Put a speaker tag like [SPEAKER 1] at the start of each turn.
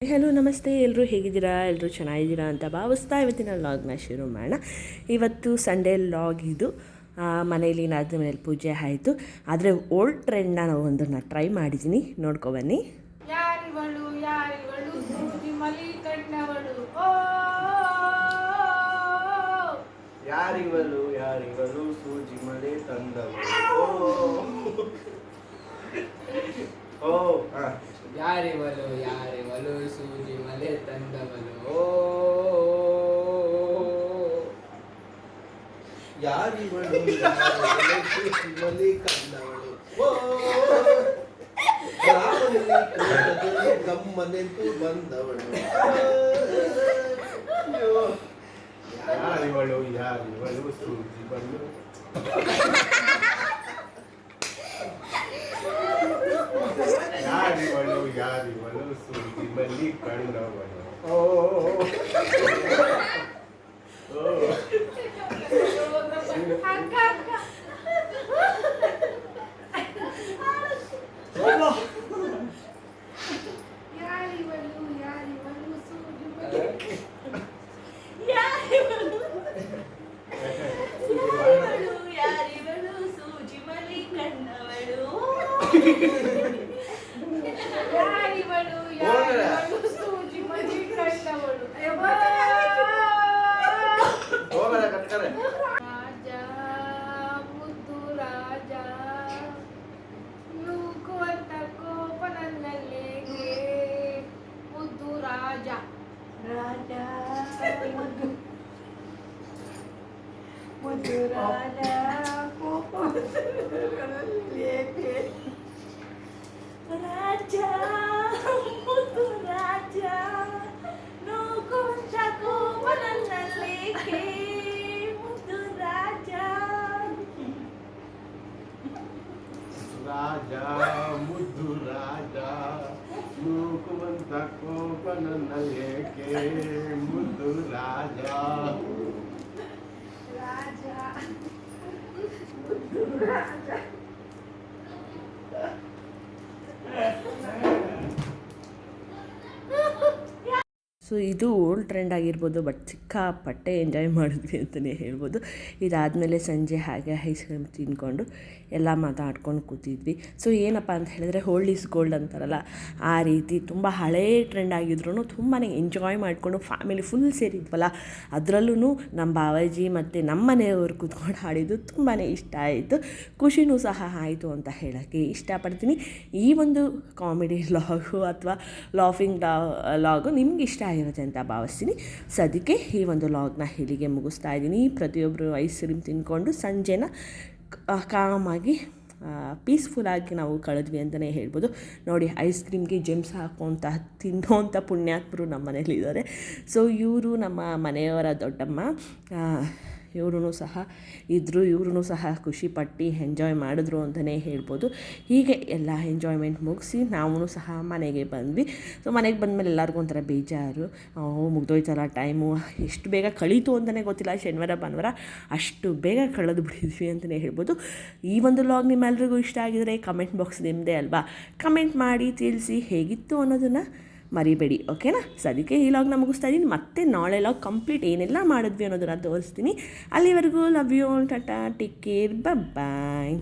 [SPEAKER 1] Hello ನಮಸ್ತೆ, ಎಲ್ಲರೂ ಹೇಗಿದ್ದೀರಾ? ಎಲ್ಲರೂ ಚೆನ್ನಾಗಿದ್ದೀರಾ ಅಂತ ಭಾವಿಸ್ತಾ ಇವತ್ತಿನ ಲಾಗ್ನ ಶುರು ಮಾಡೋಣ. ಇವತ್ತು ಸಂಡೇ ಲಾಗ್ ಇದು. ಮನೇಲಿ ನಾದ ಮನೇಲಿ ಪೂಜೆ ಆಯಿತು. ಆದರೆ ಓಲ್ಡ್ ಟ್ರೆಂಡ್ನ ನಾವು ಒಂದನ್ನು ಟ್ರೈ ಮಾಡಿದ್ದೀನಿ, ನೋಡ್ಕೊಬನ್ನಿ.
[SPEAKER 2] ಯಾರಿವಳು ಯಾರಿವಳು ಸೂಜಿ ಮಲಿ ಕಣ್ಣವಳು,
[SPEAKER 3] ಯಾರಿವಳು ಯಾರಿವಳು ಸೂಜಿ ಮಲೆ ತಂದವಳು,
[SPEAKER 4] ಯಾರಿವಳು ಯಾರಿವಳು ಸೂಜಿ ಮಲೆ ತಂದವಳು,
[SPEAKER 3] ಯಾರಿವಳು ಸೂಜಿ ಮಲೆ ಕಂದವಳು, ರಾಮನಲ್ಲಿ ಗಮ್ಮನೆಂದು ಬಂದವಳು, ಯಾರಿವಳು ಯಾರಿವಳು ಸೂಜಿ ಬಂದು ಯಾರಿವಳು ಯಾರಿವಳು ಸೂಜಿ ಬಲ್ಲಿ ಕಂಡವಳು,
[SPEAKER 2] ಅಕ್ಕ ಅಕ್ಕ ಯಾರಿವಳು ಯಾರಿವಳು ಸೂಜಿ ಮಲಿ
[SPEAKER 1] ಯಾರಿವಳು ಸೂಜಿ ಮಲಿ ಕಣ್ಣವಳು,
[SPEAKER 2] ಯಾರಿವಳು ಯಾರಿವಳು ಸೂಜಿ ಮಲಿ ಕಣ್ಣವಳು, ರಾಜ ಮುದ್ದು ರಾಜ ನೂಕುವಂತ ಕೋಪ ನನ್ನಲ್ಲೇಕೆ, ಮುದ್ದು ರಾಜ ರಾಜ ಮುದ್ದು ಮುದ್ದು ರಾಜ ಕೋಪ ನನ್ನಲ್ಲೇಕೆ, ರಾಜ ಮುದ್ದು ರಾಜ ನೂಕುವಂತ ಕೋಪ ನನ್ನಲ್ಲೇಕೆ, ಮುದ್ದು ರಾಜ.
[SPEAKER 3] ರಾಜ ಮುದ್ದು ರಾಜ ನೂಕುವಂತ ಕೋಪ ನನ್ನಲ್ಲೇಕೆ, ಮುದ್ದು ರಾಜ
[SPEAKER 2] ರಾಜ ಮುದ್ದು ರಾಜ.
[SPEAKER 1] ಸೊ ಇದು ಓಲ್ಡ್ ಟ್ರೆಂಡ್ ಆಗಿರ್ಬೋದು, ಬಟ್ ಸಿಕ್ಕಾಪಟ್ಟೆ ಎಂಜಾಯ್ ಮಾಡಿದ್ವಿ ಅಂತಲೇ ಹೇಳ್ಬೋದು. ಇದಾದಮೇಲೆ ಸಂಜೆ ಹಾಗೆ ಐಸ್ ಕ್ರೀಮ್ ತಿಂದ್ಕೊಂಡು ಎಲ್ಲ ಮಾತಾಡ್ಕೊಂಡು ಕೂತಿದ್ವಿ. ಸೊ ಏನಪ್ಪ ಅಂತ ಹೇಳಿದ್ರೆ ಓಲ್ಡ್ ಈಸ್ ಗೋಲ್ಡ್ ಅಂತಾರಲ್ಲ, ಆ ರೀತಿ ತುಂಬ ಹಳೇ ಟ್ರೆಂಡ್ ಆಗಿದ್ರು ತುಂಬಾ ಎಂಜಾಯ್ ಮಾಡಿಕೊಂಡು ಫ್ಯಾಮಿಲಿ ಫುಲ್ ಸೇರಿದ್ವಲ್ಲ, ಅದರಲ್ಲೂ ನಮ್ಮ ಬಾವಾಜಿ ಮತ್ತು ನಮ್ಮ ಮನೆಯವರು ಕೂತ್ಕೊಂಡು ಆಡಿದ್ದು ತುಂಬಾ ಇಷ್ಟ ಆಯಿತು, ಖುಷಿನೂ ಸಹ ಆಯಿತು ಅಂತ ಹೇಳೋಕ್ಕೆ ಇಷ್ಟಪಡ್ತೀನಿ. ಈ ಒಂದು ಕಾಮಿಡಿ ಲಾಗು ಅಥವಾ ಲಾಫಿಂಗ್ ಲಾಗು ನಿಮ್ಗೆ ಇಷ್ಟ ಆಗಿರುತ್ತೆ ಅಂತ ಭಾವಿಸ್ತೀನಿ. ಸೊ ಅದಕ್ಕೆ ಈ ಒಂದು ಲಾಗ್ನ ಇಲ್ಲಿಗೆ ಮುಗಿಸ್ತಾ ಇದ್ದೀನಿ. ಪ್ರತಿಯೊಬ್ಬರು ಐಸ್ ಕ್ರೀಮ್ ತಿಂದ್ಕೊಂಡು ಸಂಜೆನ ಕಾಮಾಗಿ ಪೀಸ್ಫುಲ್ಲಾಗಿ ನಾವು ಕಳೆದ್ವಿ ಅಂತಲೇ ಹೇಳ್ಬೋದು. ನೋಡಿ, ಐಸ್ ಕ್ರೀಮ್ಗೆ ಜೆಮ್ಸ್ ಹಾಕುವಂಥ ತಿನ್ನೋವಂಥ ಪುಣ್ಯಾತ್ಮರು ನಮ್ಮ ಮನೇಲಿದ್ದಾರೆ. ಸೊ ಇವರು ನಮ್ಮ ಮನೆಯವರ ದೊಡ್ಡಮ್ಮ, ಇವ್ರೂ ಸಹ ಇದ್ದರು. ಇವ್ರೂ ಸಹ ಖುಷಿಪಟ್ಟು ಎಂಜಾಯ್ ಮಾಡಿದ್ರು ಅಂತಲೇ ಹೇಳ್ಬೋದು. ಹೀಗೆ ಎಲ್ಲ ಎಂಜಾಯ್ಮೆಂಟ್ ಮುಗಿಸಿ ನಾವು ಸಹ ಮನೆಗೆ ಬಂದ್ವಿ. ಸೊ ಮನೆಗೆ ಬಂದಮೇಲೆ ಎಲ್ಲರಿಗೂ ಒಂಥರ ಬೇಜಾರು, ಮುಗ್ದೋಯ್ತಲ್ಲ ಟೈಮು, ಎಷ್ಟು ಬೇಗ ಕಳೀತು ಅಂತಲೇ ಗೊತ್ತಿಲ್ಲ. ಶನಿವಾರ ಭಾನುವಾರ ಅಷ್ಟು ಬೇಗ ಕಳೆದು ಬಿಟ್ಟಿದ್ವಿ ಅಂತಲೇ ಹೇಳ್ಬೋದು. ಈ ಒಂದು ಲಾಗ್ ನಿಮ್ಮೆಲ್ರಿಗೂ ಇಷ್ಟ ಆಗಿದರೆ ಕಮೆಂಟ್ ಬಾಕ್ಸ್ ನಿಮ್ಮದೇ ಅಲ್ವಾ, ಕಮೆಂಟ್ ಮಾಡಿ ತಿಳಿಸಿ ಹೇಗಿತ್ತು ಅನ್ನೋದನ್ನು ಮರಿಬೇಡಿ, ಓಕೆನಾ? ಸೊ ಅದಕ್ಕೆ ಈ ಲಾಗ್ನ ಮುಗಿಸ್ತಾ ಇದ್ದೀನಿ. ಮತ್ತೆ ನಾಳೆ ಲಾಗ್ ಕಂಪ್ಲೀಟ್ ಏನೆಲ್ಲ ಮಾಡಿದ್ವಿ ಅನ್ನೋದನ್ನು ತೋರಿಸ್ತೀನಿ. ಅಲ್ಲಿವರೆಗೂ love you, tata, take care, bye.